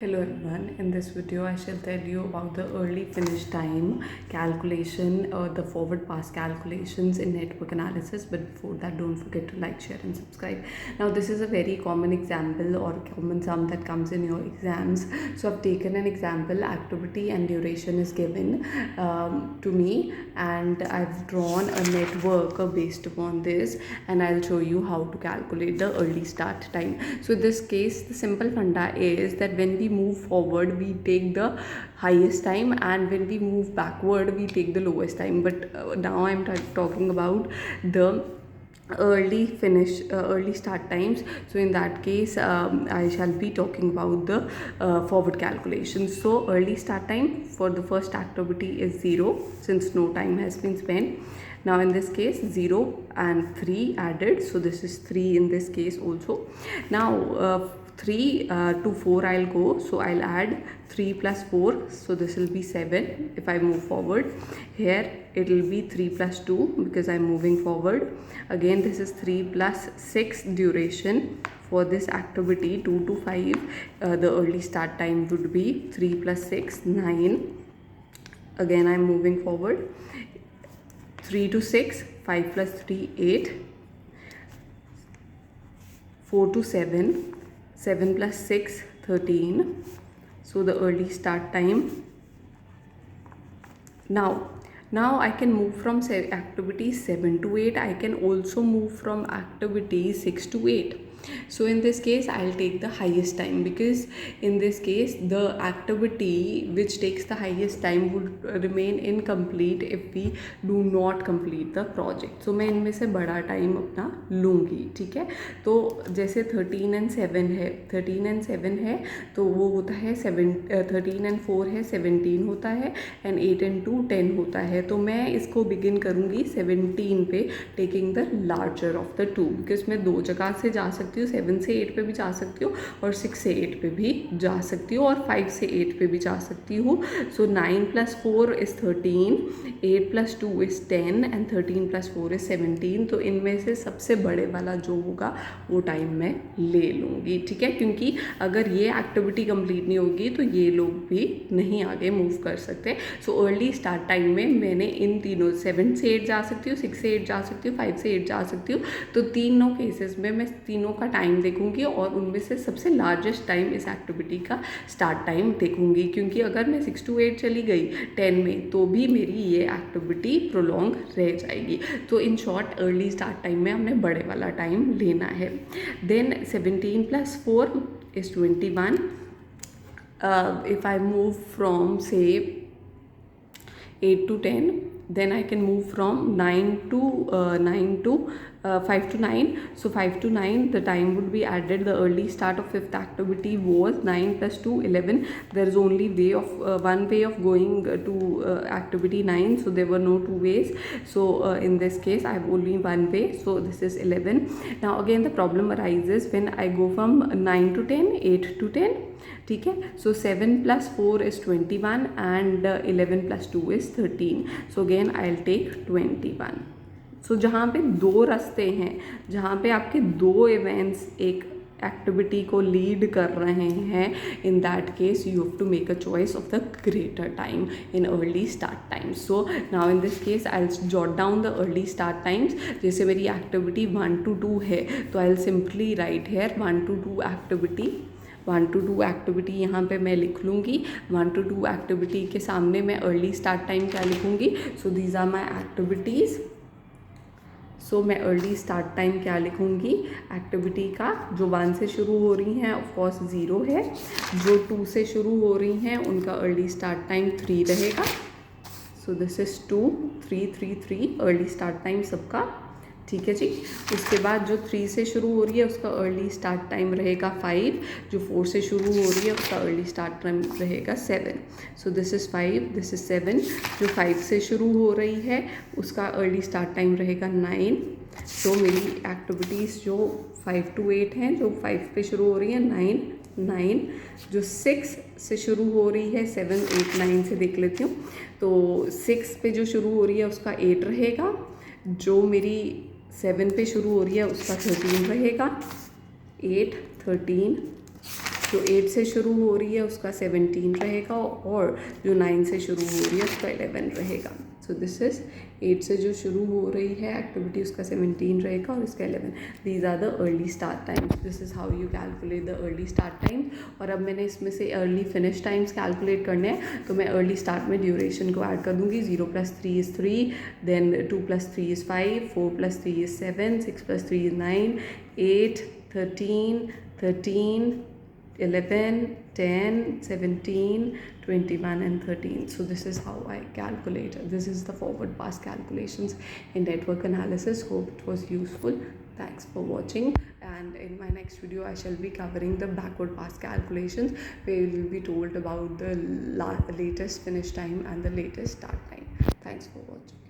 Hello everyone, in this video I shall tell you about the early finish time calculation or the forward pass calculations in network analysis. But before that, don't forget to like, share and subscribe. Now this is a very common example or common sum that comes in your exams. So I've taken an example, activity and duration is given to me, and I've drawn a network based upon this, and I'll show you how to calculate the early start time. So in this case, the simple funda is that when we move forward we take the highest time, and when we move backward we take the lowest time. But now I'm talking about the early start times. So in that case, I shall be talking about the forward calculations. So early start time for the first activity is 0, since no time has been spent. Now in this case 0 and 3 added, so this is 3 in this case also. Now 3 to 4 I'll go, so I'll add 3 plus 4, so this will be 7. If I move forward here, it will be 3 plus 2 because I'm moving forward. Again, this is 3 plus 6 duration for this activity. 2 to 5, the early start time would be 3 plus 6, 9. Again, I'm moving forward. 3 to 6, 5 plus 3, 8. 4 to 7, 7 plus 6, 13. So the early start time. Now I can move from activity 7 to 8. I can also move from activity 6 to 8. So in this case I'll take the highest time, because in this case the activity which takes the highest time would remain incomplete if we do not complete the project. So मैं इनमें से बड़ा time अपना लूँगी, ठीक है. तो जैसे 13 and 7 है, 13 and 7 है तो वो होता है 13 and 4 है 17 होता है, and 8 and 2 10 होता है. तो मैं इसको बिगिन करूँगी 17 पे, taking the larger of the two, because मैं दो जगह से जा सकती हूँ. 7 से 8 पे भी जा सकती हूँ और 6 से 8 पे भी जा सकती हूँ और 5 से 8 पे भी जा सकती हूँ. सो 9 plus 4 is 13, 8 plus 2 is 10 and 13 plus 4 is 17. तो इनमें से सबसे बड़े वाला जो होगा वो टाइम मैं ले लूँगी, ठीक है. क्योंकि अगर ये एक्टिविटी कंप्लीट नहीं होगी तो ये लोग भी नहीं आगे मूव कर सकते. सो अर्ली स्टार्ट टाइम में मैंने इन तीनों 7 से 8 जा सकती हूँ, 6 से 8 जा सकती हूँ, 5 से 8 जा सकती हूँ. तो तीनों केसेस में मैं तीनों का टाइम देखूंगी और उनमें से सबसे लार्जेस्ट टाइम इस एक्टिविटी का स्टार्ट टाइम देखूंगी. क्योंकि अगर मैं 6 to 8 चली गई 10 में तो भी मेरी ये एक्टिविटी प्रोलॉन्ग रह जाएगी. तो in short early start time में हमने बड़े वाला टाइम लेना है. Then 17 plus 4 is 21. If I move from say 8 to 10, then I can move from 9 to 5 to 9. So 5 to 9 the time would be added. The early start of fifth activity was 9 plus 2 11. There is only one way of going to activity 9, so there were no two ways. So in this case I have only one way, so this is 11. Now again the problem arises when I go from 9 to 10, 8 to 10, ठीक है. सो 7 plus 4 is 21 and 11 plus 2 is 13. So again I will take 21. सो जहाँ पे दो रास्ते हैं, जहाँ पे आपके दो इवेंट्स एक एक्टिविटी को लीड कर रहे हैं, in that case you have to make a choice of the greater time in early start time. So now in this case I will jot down the early start times. जैसे मेरी activity 1 to 2 है तो I will simply write here 1 to 2 activity. 1 to 2 activity यहाँ पे मैं लिख लूँगी. 1 to 2 activity के सामने मैं अर्ली स्टार्ट टाइम क्या लिखूँगी. So these are my activities. So मैं अर्ली स्टार्ट टाइम क्या लिखूँगी एक्टिविटी का. जो 1 से शुरू हो रही हैं ऑफकोर्स 0 है, जो 2 से शुरू हो रही हैं उनका अर्ली स्टार्ट टाइम 3 रहेगा. So this is 2 3 3 3 early start time सबका, ठीक है जी. उसके बाद जो 3 से शुरू हो रही है उसका अर्ली स्टार्ट टाइम रहेगा 5. जो 4 से शुरू हो रही है उसका अर्ली स्टार्ट टाइम रहेगा 7. So this is 5, this is 7. जो 5 से शुरू हो रही है उसका अर्ली स्टार्ट टाइम रहेगा 9. सो मेरी एक्टिविटीज़ जो 5 to 8 हैं, जो 5 पे शुरू हो रही है 9. जो 6 से शुरू हो रही है 7 8 9 से देख लेती हूँ. तो 6 पे जो शुरू हो रही है उसका 8 रहेगा. जो मेरी 7 पे शुरू हो रही है उसका 13 रहेगा. 8 13 जो 8 से शुरू हो रही है उसका 17 रहेगा, और जो 9 से शुरू हो रही है उसका 11 रहेगा. सो दिस इज़ 8 से जो शुरू हो रही है एक्टिविटी उसका 17 रहेगा और इसका 11. These are the early start times. This is how you calculate the early start time. और अब मैंने इसमें से अर्ली फिनिश टाइम्स कैलकुलेट करने हैं, तो मैं अर्ली स्टार्ट में ड्यूरेशन को ऐड कर दूँगी. 0 + 3 is 3, then 2 + 3 is 5, 4 + 3 is 7, 6 + 3 is 9, 8, 13, 11, 10, 17, 21 and 13. So this is how I calculate. This is the forward pass calculations in network analysis. Hope it was useful. Thanks for watching, and in my next video I shall be covering the backward pass calculations, where you will be told about the latest finish time and the latest start time. Thanks for watching.